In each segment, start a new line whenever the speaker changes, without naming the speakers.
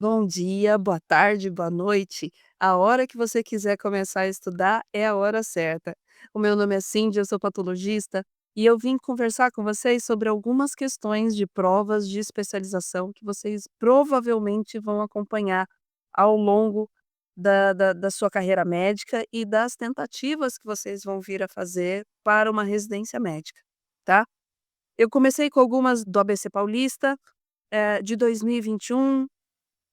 Bom dia, boa tarde, boa noite. A hora que você quiser começar a estudar é a hora certa. O meu nome é Cindy, eu sou patologista e eu vim conversar com vocês sobre algumas questões de provas de especialização que vocês provavelmente vão acompanhar ao longo da sua carreira médica e das tentativas que vocês vão vir a fazer para uma residência médica, tá? Eu comecei com algumas do ABC Paulista, de 2021.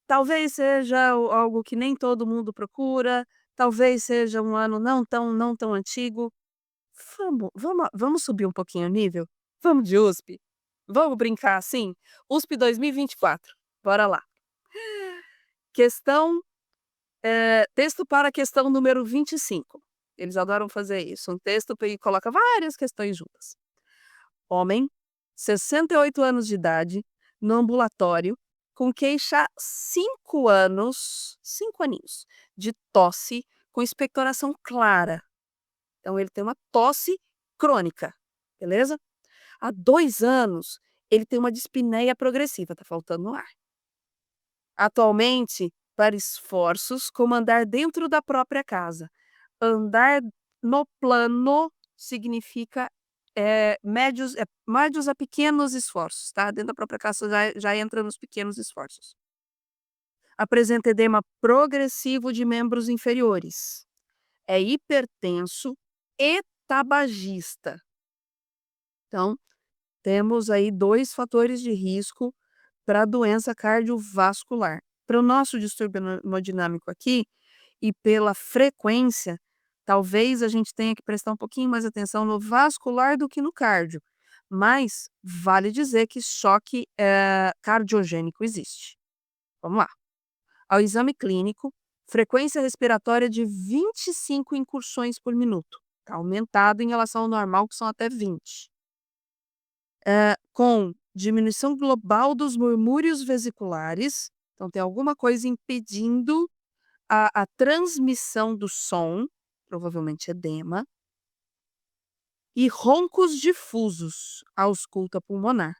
Talvez seja algo que nem todo mundo procura, talvez seja um ano não tão antigo. Vamos subir um pouquinho o nível? Vamos de USP? Vamos brincar assim? USP 2024, bora lá. Questão, texto para a questão número 25. Eles adoram fazer isso, um texto e coloca várias questões juntas. Homem, 68 anos de idade, no ambulatório, com queixa 5 anos, 5 aninhos, de tosse com expectoração clara. Então ele tem uma tosse crônica, beleza? Há 2 anos, ele tem uma dispneia progressiva, tá faltando ar. Atualmente, para esforços como andar dentro da própria casa. Andar no plano significa, médios a pequenos esforços, tá, dentro da própria casa já entra nos pequenos esforços. Apresenta edema progressivo de membros inferiores. É hipertenso e tabagista. Então, temos aí 2 fatores de risco para doença cardiovascular. Para o nosso distúrbio hemodinâmico aqui, e pela frequência, talvez a gente tenha que prestar um pouquinho mais atenção no vascular do que no cardio, mas vale dizer que choque, cardiogênico existe. Vamos lá. Ao exame clínico, frequência respiratória de 25 incursões por minuto, está aumentado em relação ao normal, que são até 20. Com diminuição global dos murmúrios vesiculares, então tem alguma coisa impedindo a transmissão do som, provavelmente edema, e roncos difusos, ausculta pulmonar.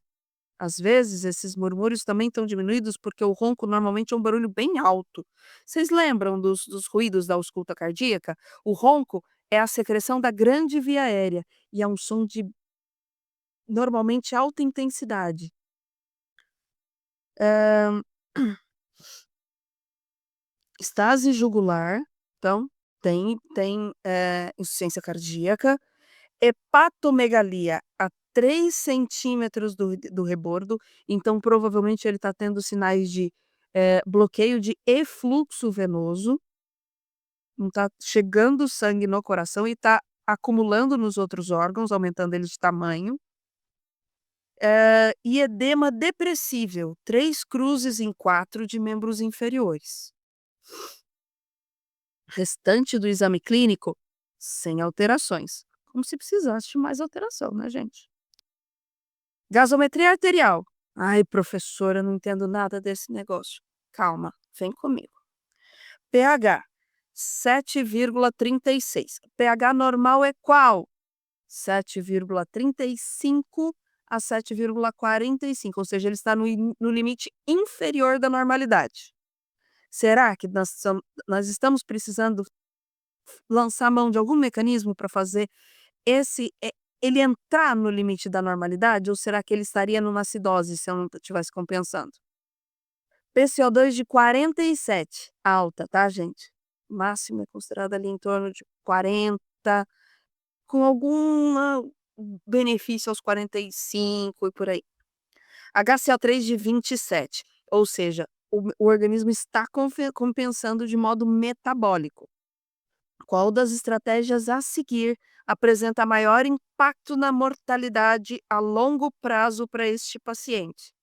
Às vezes, esses murmúrios também estão diminuídos porque o ronco normalmente é um barulho bem alto. Vocês lembram dos ruídos da ausculta cardíaca? O ronco é a secreção da grande via aérea e é um som de normalmente alta intensidade. Hã, estase jugular, então tem, insuficiência cardíaca. Hepatomegalia a 3 centímetros do rebordo, então provavelmente ele está tendo sinais de, bloqueio de efluxo venoso, não está chegando sangue no coração e está acumulando nos outros órgãos, aumentando eles de tamanho. E edema depressível, 3 cruzes em 4 de membros inferiores. Restante do exame clínico, sem alterações, como se precisasse de mais alteração, né, gente? Gasometria arterial. Ai, professora, eu não entendo nada desse negócio. Calma, vem comigo. pH 7,36. pH normal é qual? 7,35 a 7,45, ou seja, ele está no limite inferior da normalidade. Será que nós estamos precisando lançar mão de algum mecanismo para fazer esse ele entrar no limite da normalidade, ou será que ele estaria numa acidose se eu não estivesse compensando? PCO2 de 47, alta, tá, gente? Máximo é considerado ali em torno de 40, com alguma benefício aos 45 e por aí. HCO3 de 27, ou seja, o organismo está compensando de modo metabólico. Qual das estratégias a seguir apresenta maior impacto na mortalidade a longo prazo para este paciente?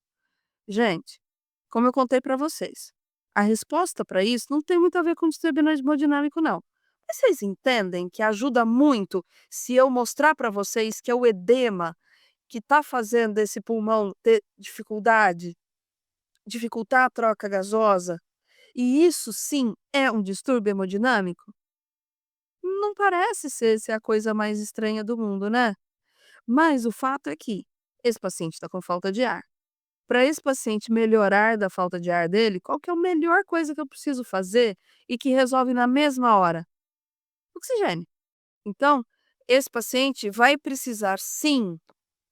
Gente, como eu contei para vocês, a resposta para isso não tem muito a ver com distúrbio hemodinâmico, não. Mas vocês entendem que ajuda muito se eu mostrar para vocês que é o edema que está fazendo esse pulmão ter dificuldade, dificultar a troca gasosa, e isso sim é um distúrbio hemodinâmico? Não parece ser a coisa mais estranha do mundo, né. Mas o fato é que esse paciente está com falta de ar, Para esse paciente melhorar da falta de ar dele, qual que é a melhor coisa que eu preciso fazer e que resolve na mesma hora? Oxigênio. Então, esse paciente vai precisar sim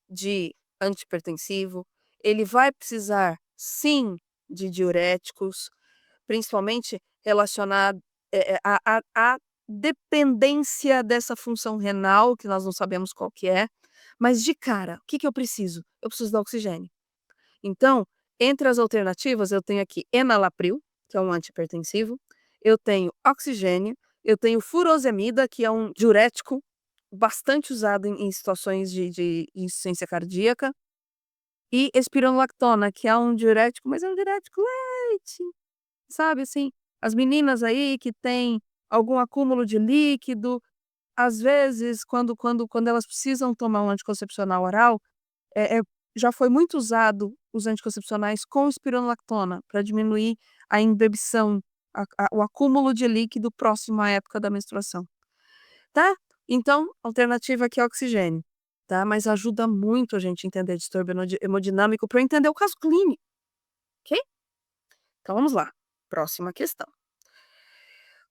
de antihipertensivo, ele vai precisar sim de diuréticos, principalmente relacionado, à dependência dessa função renal, que nós não sabemos qual que é, mas de cara, o que que eu preciso? Eu preciso dar oxigênio. Então, entre as alternativas, eu tenho aqui enalapril, que é um antihipertensivo, eu tenho oxigênio, eu tenho furosemida, que é um diurético bastante usado em situações de insuficiência cardíaca, e espironolactona, que é um diurético, mas é um diurético leite, sabe, assim, as meninas aí que têm algum acúmulo de líquido, às vezes, quando elas precisam tomar um anticoncepcional oral, já foi muito usado os anticoncepcionais com espironolactona para diminuir a imbibição, o acúmulo de líquido próximo à época da menstruação, tá. Então, alternativa aqui é oxigênio, tá, mas ajuda muito a gente entender distúrbio hemodinâmico para eu entender o caso clínico, ok? Então vamos lá, próxima questão.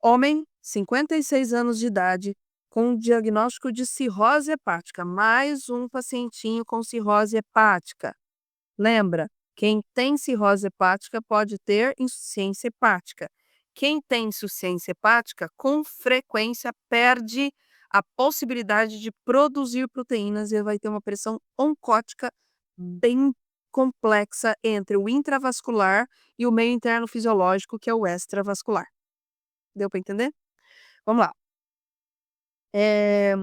Homem, 56 anos de idade, com diagnóstico de cirrose hepática, mais um pacientinho com cirrose hepática. Lembra, quem tem cirrose hepática pode ter insuficiência hepática. Quem tem insuficiência hepática, com frequência, perde a possibilidade de produzir proteínas e vai ter uma pressão oncótica bem complexa entre o intravascular e o meio interno fisiológico, que é o extravascular. Deu para entender? Vamos lá. É,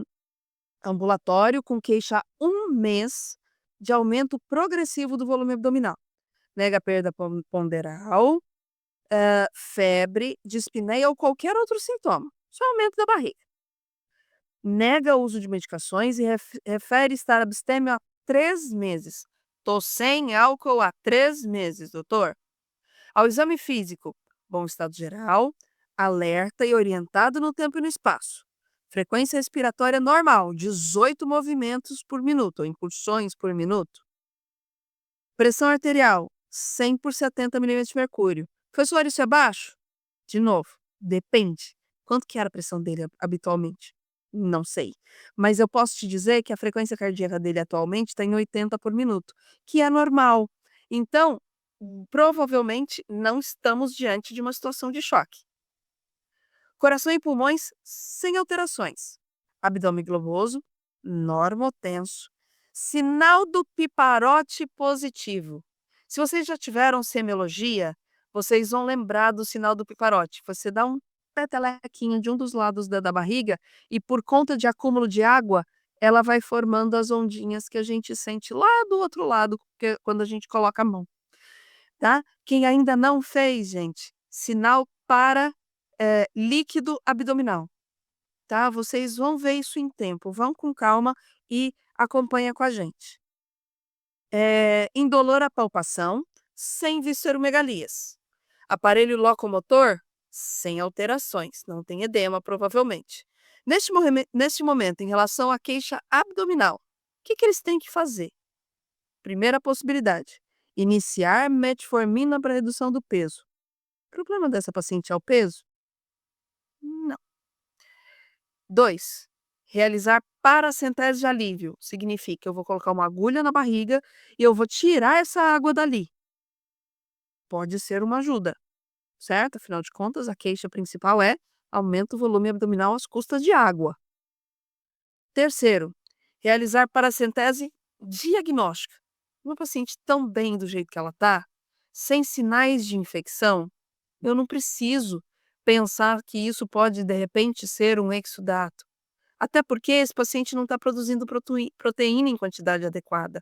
ambulatório com queixa há 1 mês de aumento progressivo do volume abdominal. Nega perda ponderal, febre, dispneia ou qualquer outro sintoma, só aumento da barriga. Nega o uso de medicações e refere estar abstêmio há 3 meses. Tô sem álcool há 3 meses, doutor. Ao exame físico, bom estado geral, alerta e orientado no tempo e no espaço. Frequência respiratória normal, 18 movimentos por minuto, ou impulsões por minuto. Pressão arterial, 100 por 70 milímetros de mercúrio. Professor, isso é baixo? De novo, depende. Quanto que era a pressão dele habitualmente? Não sei. Mas eu posso te dizer que a frequência cardíaca dele atualmente está em 80 por minuto, que é normal. Então, provavelmente não estamos diante de uma situação de choque. Coração e pulmões sem alterações. Abdômen globoso, normotenso. Sinal do piparote positivo. Se vocês já tiveram semiologia, vocês vão lembrar do sinal do piparote. Você dá um petelequinho de um dos lados da barriga e por conta de acúmulo de água, ela vai formando as ondinhas que a gente sente lá do outro lado, quando a gente coloca a mão, tá? Quem ainda não fez, gente, sinal para líquido abdominal, tá? Vocês vão ver isso em tempo, vão com calma e acompanha com a gente. Indolor à palpação, sem visceromegalias. Aparelho locomotor, sem alterações, não tem edema provavelmente. Neste momento, em relação à queixa abdominal, o que que eles têm que fazer? Primeira possibilidade, iniciar metformina para redução do peso. O problema dessa paciente é o peso? Não. 2, realizar paracentese de alívio. Significa, eu vou colocar uma agulha na barriga e eu vou tirar essa água dali. Pode ser uma ajuda, certo? Afinal de contas, a queixa principal é aumenta o volume abdominal às custas de água. Terceiro, realizar paracentese diagnóstica. Uma paciente tão bem do jeito que ela está, sem sinais de infecção, eu não preciso pensar que isso pode, de repente, ser um exudato. Até porque esse paciente não está produzindo proteína em quantidade adequada.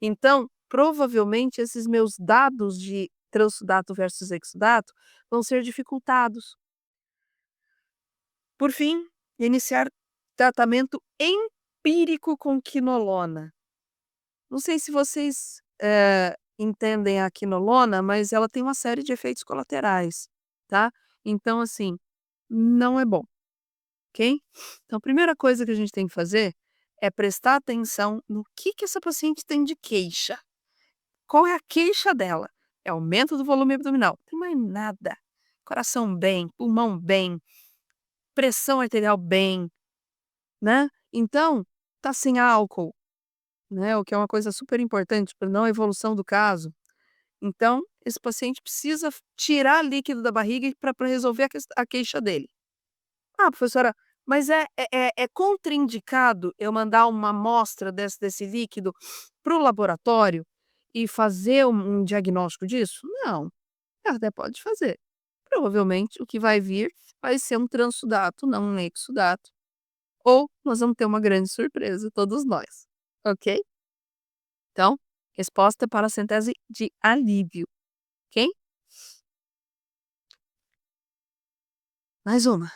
Então, provavelmente, esses meus dados de transudato versus exudato vão ser dificultados. Por fim, iniciar tratamento empírico com quinolona. Não sei se vocês entendem a quinolona, mas ela tem uma série de efeitos colaterais, tá? Então, assim, não é bom. Ok? Então, a primeira coisa que a gente tem que fazer é prestar atenção no que essa paciente tem de queixa. Qual é a queixa dela? É aumento do volume abdominal, não tem mais nada. Coração bem, pulmão bem, pressão arterial bem, né. Então, tá sem álcool, né, o que é uma coisa super importante para não evolução do caso. Então, esse paciente precisa tirar líquido da barriga para resolver a queixa dele. "Ah, professora, mas é contraindicado eu mandar uma amostra desse líquido para o laboratório e fazer um diagnóstico disso?" Não, até pode fazer. Provavelmente o que vai vir vai ser um transsudato, não um exsudato, ou nós vamos ter uma grande surpresa, todos nós, ok? Então, resposta para a centese de alívio, ok? Mais uma.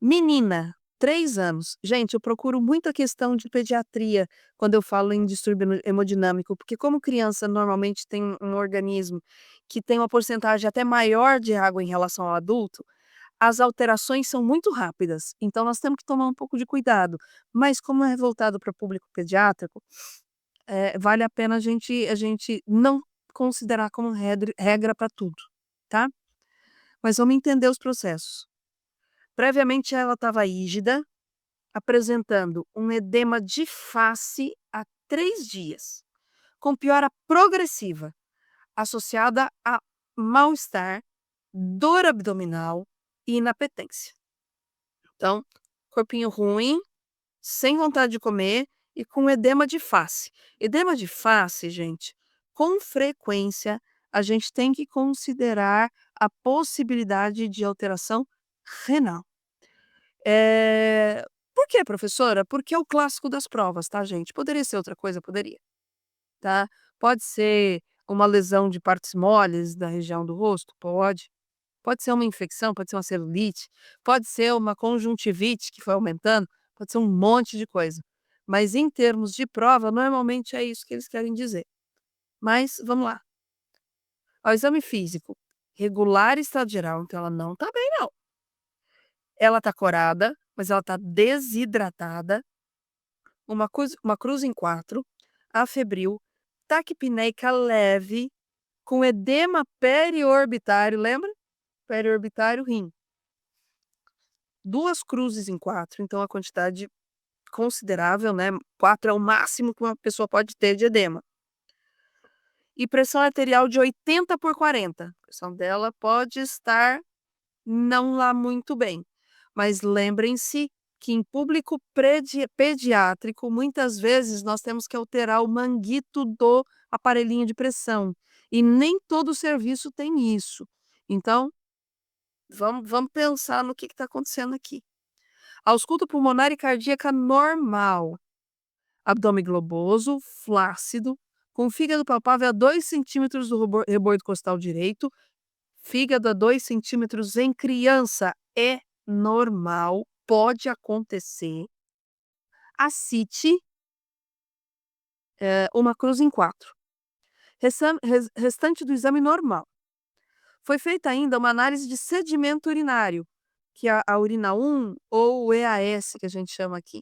Menina, 3 anos. Gente, eu procuro muito a questão de pediatria quando eu falo em distúrbio hemodinâmico, porque como criança normalmente tem um organismo que tem uma porcentagem até maior de água em relação ao adulto, as alterações são muito rápidas, então nós temos que tomar um pouco de cuidado. Mas como é voltado para público pediátrico, vale a pena a gente não considerar como regra para tudo, tá. Mas vamos entender os processos. Previamente ela estava rígida, apresentando um edema de face há 3 dias, com piora progressiva, associada a mal-estar, dor abdominal e inapetência. Então, corpinho ruim, sem vontade de comer e com edema de face. Edema de face, gente, com frequência a gente tem que considerar a possibilidade de alteração renal. Por quê, professora? Porque é o clássico das provas, tá, gente? Poderia ser outra coisa? Poderia, tá? Pode ser uma lesão de partes moles da região do rosto? Pode. Pode ser uma infecção, pode ser uma celulite, pode ser uma conjuntivite que foi aumentando, pode ser um monte de coisa. Mas em termos de prova, normalmente é isso que eles querem dizer. Mas vamos lá. Ó, exame físico, regular e estado geral, então ela não tá bem não. Ela tá corada, mas ela tá desidratada, uma cruz em 4, afebril, taquipneica leve, com edema periorbitário, lembra? Periorbitário, rim. 2 cruzes em 4, então a quantidade considerável, né, 4 é o máximo que uma pessoa pode ter de edema. E pressão arterial de 80/40, a pressão dela pode estar não lá muito bem, mas lembrem-se que em público pediátrico, muitas vezes nós temos que alterar o manguito do aparelhinho de pressão, e nem todo serviço tem isso. Então, vamos pensar no que está acontecendo aqui. Ausculta pulmonar e cardíaca normal. Abdômen globoso, flácido, com fígado palpável a 2 centímetros do rebordo costal direito. Fígado a 2 centímetros em criança é normal, pode acontecer. Ascite, uma cruz em 4. Restante do exame normal. Foi feita ainda uma análise de sedimento urinário, que é a urina 1 ou o EAS, que a gente chama aqui.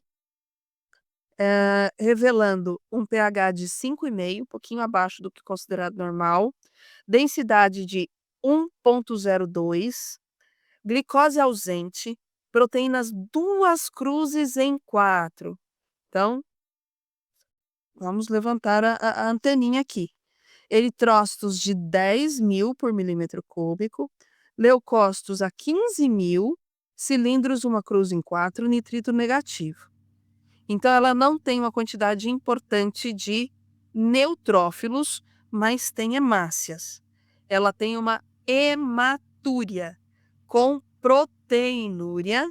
Revelando um pH de 5,5, um pouquinho abaixo do que é considerado normal, densidade de 1,02, glicose ausente, proteínas 2 cruzes em 4. Então, vamos levantar a anteninha aqui. Eritrócitos de 10.000 por milímetro cúbico, leucócitos a 15.000, cilindros 1 cruz em 4, nitrito negativo. Então ela não tem uma quantidade importante de neutrófilos, mas tem hemácias. Ela tem uma hematúria com proteinúria,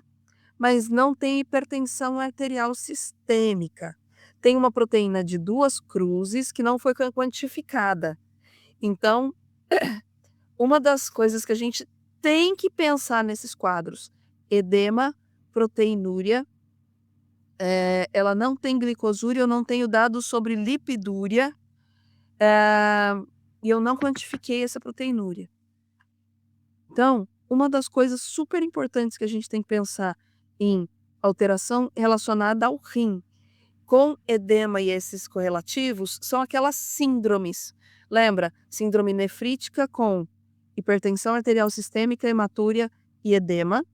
mas não tem hipertensão arterial sistêmica. Tem uma proteína de 2 cruzes que não foi quantificada. Então, uma das coisas que a gente tem que pensar nesses quadros: edema, proteinúria. Ela não tem glicosúria, eu não tenho dados sobre lipidúria, e eu não quantifiquei essa proteinúria. Então, uma das coisas super importantes que a gente tem que pensar em alteração relacionada ao rim. com edema e esses correlativos são aquelas síndromes. Lembra? Síndrome nefrítica com hipertensão arterial sistêmica, hematúria e edema.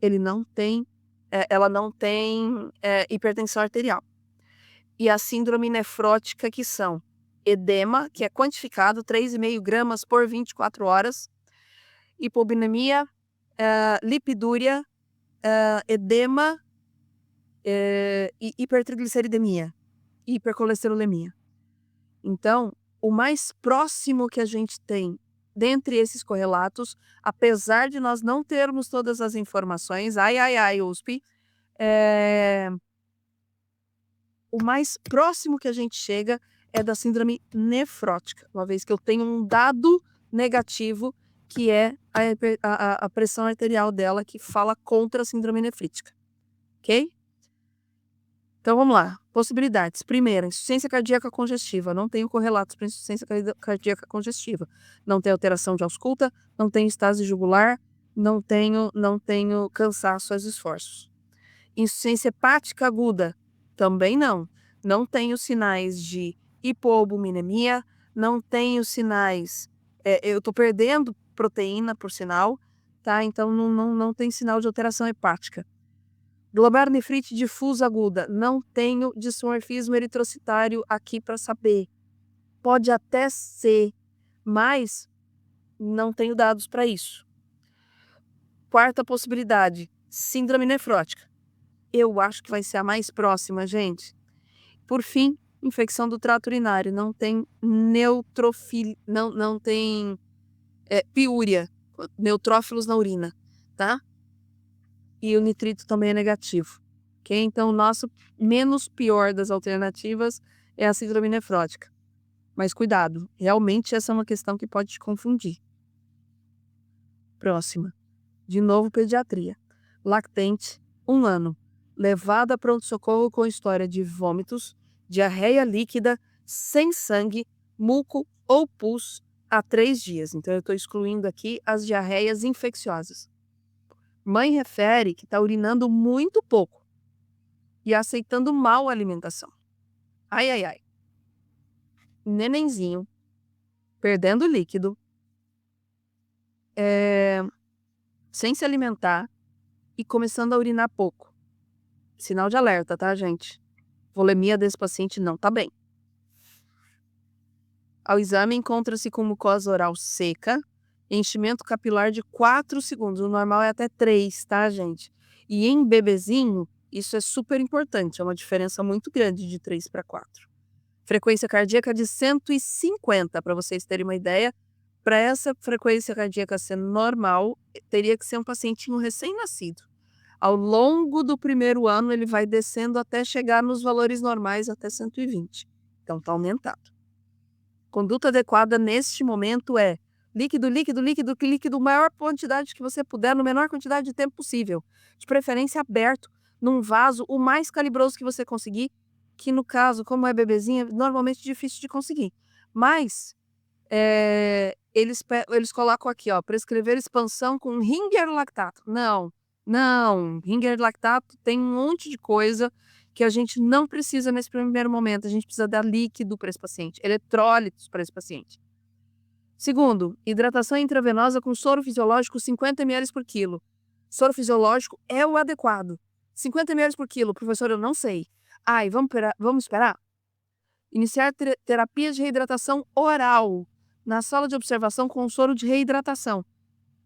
Ela não tem hipertensão arterial. E a síndrome nefrótica, que são edema, que é quantificado 3,5 gramas por 24 horas, hipovolemia, lipidúria, edema e hipertrigliceridemia, hipercolesterolemia. Então, o mais próximo que a gente tem dentre esses correlatos, apesar de nós não termos todas as informações, USP, o mais próximo que a gente chega é da síndrome nefrótica, uma vez que eu tenho um dado negativo, que é a pressão arterial dela, que fala contra a síndrome nefrítica. Ok? Então vamos lá. Possibilidades. Primeira, insuficiência cardíaca congestiva. Não tenho correlatos para insuficiência cardíaca congestiva. Não tenho alteração de ausculta, não tenho estase jugular, não tenho cansaço aos esforços. Insuficiência hepática aguda. Também não. Não tenho sinais de hipoalbuminemia, não tenho sinais. Eu estou perdendo proteína, por sinal, tá? Então não tem sinal de alteração hepática. Glomerulonefrite difusa aguda. Não tenho dismorfismo eritrocitário aqui para saber. Pode até ser, mas não tenho dados para isso. Quarta possibilidade, síndrome nefrótica. Eu acho que vai ser a mais próxima, gente. Por fim, infecção do trato urinário. Não tem neutrofilia, não tem piúria, neutrófilos na urina, tá? E o nitrito também é negativo. Ok? Então, o nosso menos pior das alternativas é a síndrome nefrótica. Mas cuidado, realmente essa é uma questão que pode te confundir. Próxima. De novo, pediatria. Lactente, 1 ano. Levada a pronto-socorro com história de vômitos, diarreia líquida, sem sangue, muco ou pus há 3 dias. Então, eu estou excluindo aqui as diarreias infecciosas. Mãe refere que está urinando muito pouco e aceitando mal a alimentação. Ai. Nenenzinho, perdendo líquido, sem se alimentar e começando a urinar pouco. Sinal de alerta, tá, gente? Volemia desse paciente não tá bem. Ao exame, encontra-se com mucosa oral seca, enchimento capilar de 4 segundos. O normal é até 3, tá, gente? E em bebezinho, isso é super importante. É uma diferença muito grande de 3 para 4. Frequência cardíaca de 150, para vocês terem uma ideia. Para essa frequência cardíaca ser normal, teria que ser um pacientinho recém-nascido. Ao longo do primeiro ano, ele vai descendo até chegar nos valores normais, até 120. Então, está aumentado. Conduta adequada neste momento é líquido, maior quantidade que você puder, no menor quantidade de tempo possível. De preferência aberto, num vaso o mais calibroso que você conseguir, que no caso, como é bebezinha, normalmente é difícil de conseguir. Mas eles colocam aqui, ó, prescrever expansão com Ringer lactato. Não, Ringer lactato tem um monte de coisa que a gente não precisa nesse primeiro momento. A gente precisa dar líquido para esse paciente, eletrólitos para esse paciente. Segundo, hidratação intravenosa com soro fisiológico 50 ml por quilo. Soro fisiológico é o adequado. 50 ml por quilo, professor, eu não sei. Vamos esperar? Iniciar terapias de reidratação oral na sala de observação com soro de reidratação.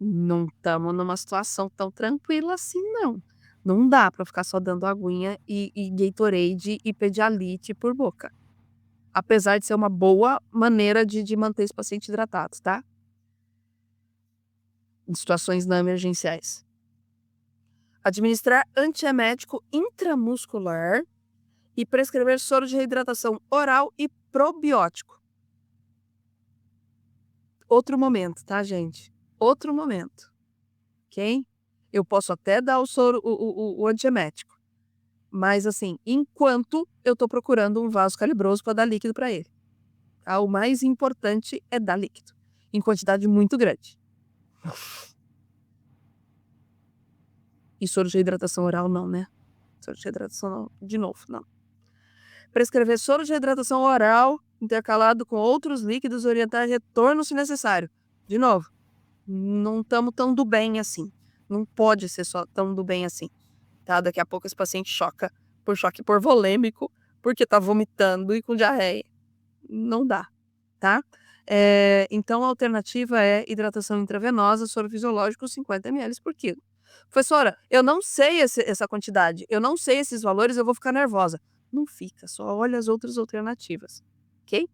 Não estamos numa situação tão tranquila assim, não. Não dá para ficar só dando aguinha e Gatorade e Pedialyte por boca. Apesar de ser uma boa maneira de manter esse paciente hidratado, tá? Em situações não emergenciais. Administrar antiemético intramuscular e prescrever soro de reidratação oral e probiótico. Outro momento, tá, gente? Outro momento. Ok? Eu posso até dar o soro, o antiemético. Mas, assim, enquanto eu estou procurando um vaso calibroso para dar líquido para ele. Tá? O mais importante é dar líquido. Em quantidade muito grande. E soro de hidratação oral não, né? Soro de hidratação não. De novo, não. Prescrever soro de reidratação oral intercalado com outros líquidos, orientar retorno se necessário. De novo, não estamos tão do bem assim. Não pode ser só tão do bem assim. Tá? Daqui a pouco esse paciente choca por choque hipovolêmico, porque está vomitando e com diarreia. Não dá, tá? Então a alternativa é hidratação intravenosa, soro fisiológico 50 ml por quilo. Professora, eu não sei essa quantidade, eu não sei esses valores, eu vou ficar nervosa. Não fica, só olha as outras alternativas, ok?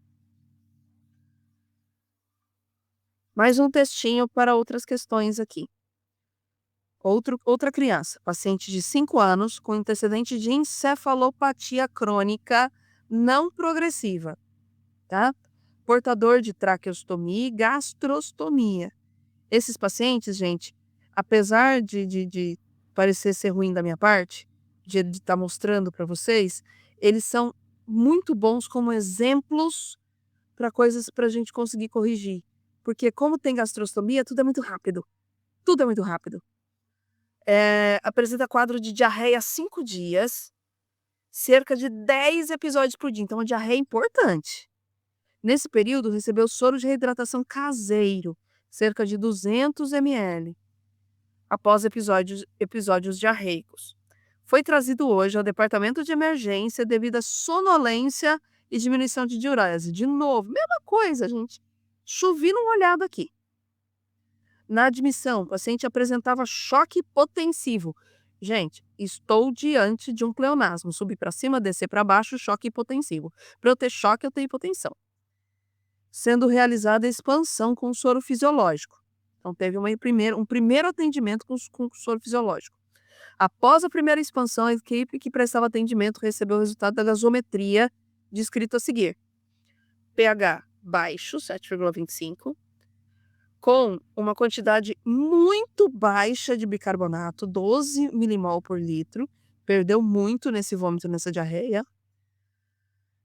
Mais um textinho para outras questões aqui. Outra criança, paciente de 5 anos, com antecedente de encefalopatia crônica não progressiva, tá? Portador de traqueostomia e gastrostomia. Esses pacientes, gente, apesar de parecer ser ruim da minha parte, de estar mostrando para vocês, eles são muito bons como exemplos para coisas para a gente conseguir corrigir. Porque como tem gastrostomia, tudo é muito rápido. Tudo é muito rápido. Apresenta quadro de diarreia 5 dias, cerca de 10 episódios por dia. Então, a diarreia é importante. Nesse período, recebeu soro de reidratação caseiro, cerca de 200 ml, após episódios diarreicos. Foi trazido hoje ao departamento de emergência devido à sonolência e diminuição de diurese. De novo, mesma coisa, gente. Chovi num olhado aqui. Na admissão, o paciente apresentava choque hipotensivo. Gente, estou diante de um pleonasmo. Subir para cima, descer para baixo, choque hipotensivo. Para eu ter choque, eu tenho hipotensão. Sendo realizada a expansão com soro fisiológico. Então, teve um primeiro atendimento com soro fisiológico. Após a primeira expansão, a equipe que prestava atendimento recebeu o resultado da gasometria descrito a seguir. pH baixo, 7,25, com uma quantidade muito baixa de bicarbonato, 12 milimol por litro, perdeu muito nesse vômito, nessa diarreia.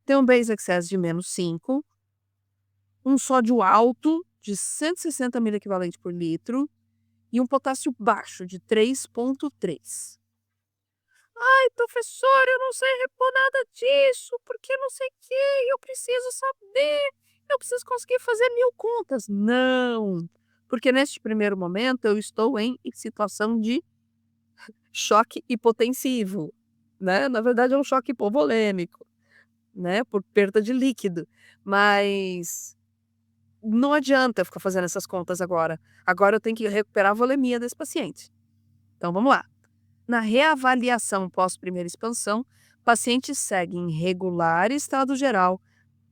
Tem um base excess de -5, um sódio alto de 160 miliequivalente por litro e um potássio baixo de 3,3. Ai, professor, eu não sei repor nada disso, porque não sei o que, eu preciso saber, eu preciso conseguir fazer 1000 contas. Não, porque neste primeiro momento eu estou em situação de choque hipotensivo, né? Na verdade é um choque hipovolêmico, né? Por perda de líquido, mas não adianta eu ficar fazendo essas contas agora. Agora eu tenho que recuperar a volemia desse paciente. Então vamos lá. Na reavaliação pós-primeira expansão, o paciente segue em regular estado geral,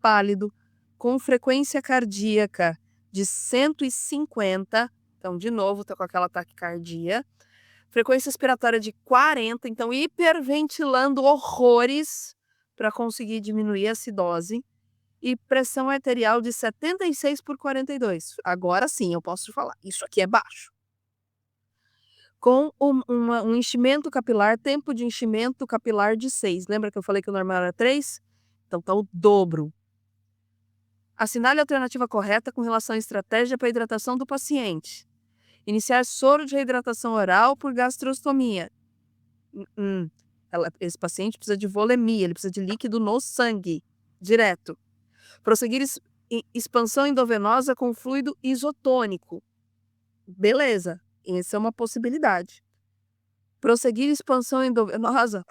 pálido, com frequência cardíaca de 150, então de novo está com aquela taquicardia, frequência respiratória de 40, então hiperventilando horrores para conseguir diminuir a acidose, e pressão arterial de 76/42. Agora sim eu posso te falar, isso aqui é baixo. Com um enchimento capilar, tempo de enchimento capilar de 6. Lembra que eu falei que o normal era 3? Então tá o dobro. Assinale a alternativa correta com relação à estratégia para a hidratação do paciente. Iniciar soro de reidratação oral por gastrostomia. Esse paciente precisa de volemia, ele precisa de líquido no sangue, direto. Prosseguir expansão endovenosa com fluido isotônico. Beleza, essa é uma possibilidade. Prosseguir expansão endovenosa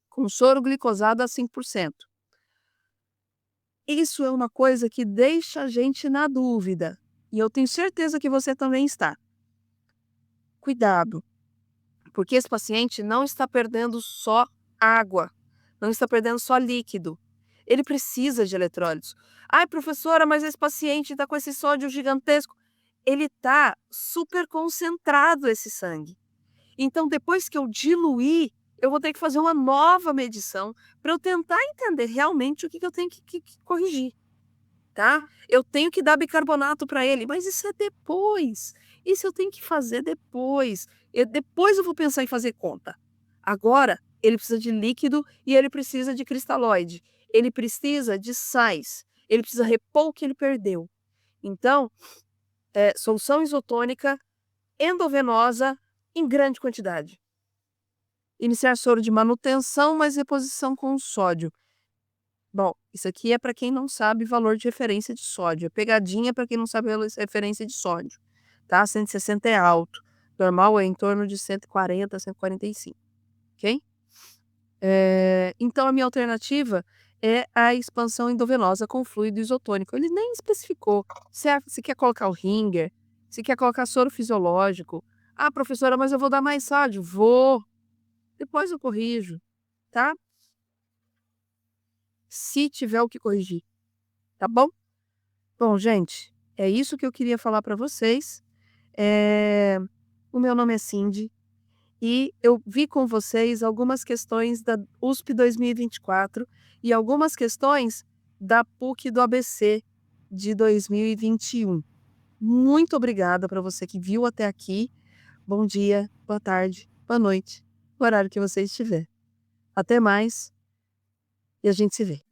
com soro glicosado a 5%. Isso é uma coisa que deixa a gente na dúvida. E eu tenho certeza que você também está. Cuidado, porque esse paciente não está perdendo só água, não está perdendo só líquido. Ele precisa de eletrólitos. Ai, professora, mas esse paciente está com esse sódio gigantesco. Ele está super concentrado, esse sangue. Então, depois que eu diluir, eu vou ter que fazer uma nova medição para eu tentar entender realmente o que eu tenho que corrigir, tá? Eu tenho que dar bicarbonato para ele, mas isso é depois. Isso eu tenho que fazer depois. Depois eu vou pensar em fazer conta. Agora, ele precisa de líquido e ele precisa de cristalóide. Ele precisa de sais. Ele precisa repor o que ele perdeu. Então, solução isotônica endovenosa em grande quantidade. Iniciar soro de manutenção, mais reposição com sódio. Bom, isso aqui é para quem não sabe valor de referência de sódio. É pegadinha para quem não sabe referência de sódio, tá? 160 é alto. Normal é em torno de 140, 145, ok? Então a minha alternativa é a expansão endovenosa com fluido isotônico. Ele nem especificou se quer colocar o Ringer, se quer colocar soro fisiológico. Ah, professora, mas eu vou dar mais sódio. Vou. Depois eu corrijo, tá? Se tiver o que corrigir, tá bom? Bom, gente, é isso que eu queria falar para vocês. O meu nome é Cindy e eu vi com vocês algumas questões da USP 2024 e algumas questões da PUC do ABC de 2021. Muito obrigada para você que viu até aqui. Bom dia, boa tarde, boa noite, o horário que você estiver. Até mais e a gente se vê.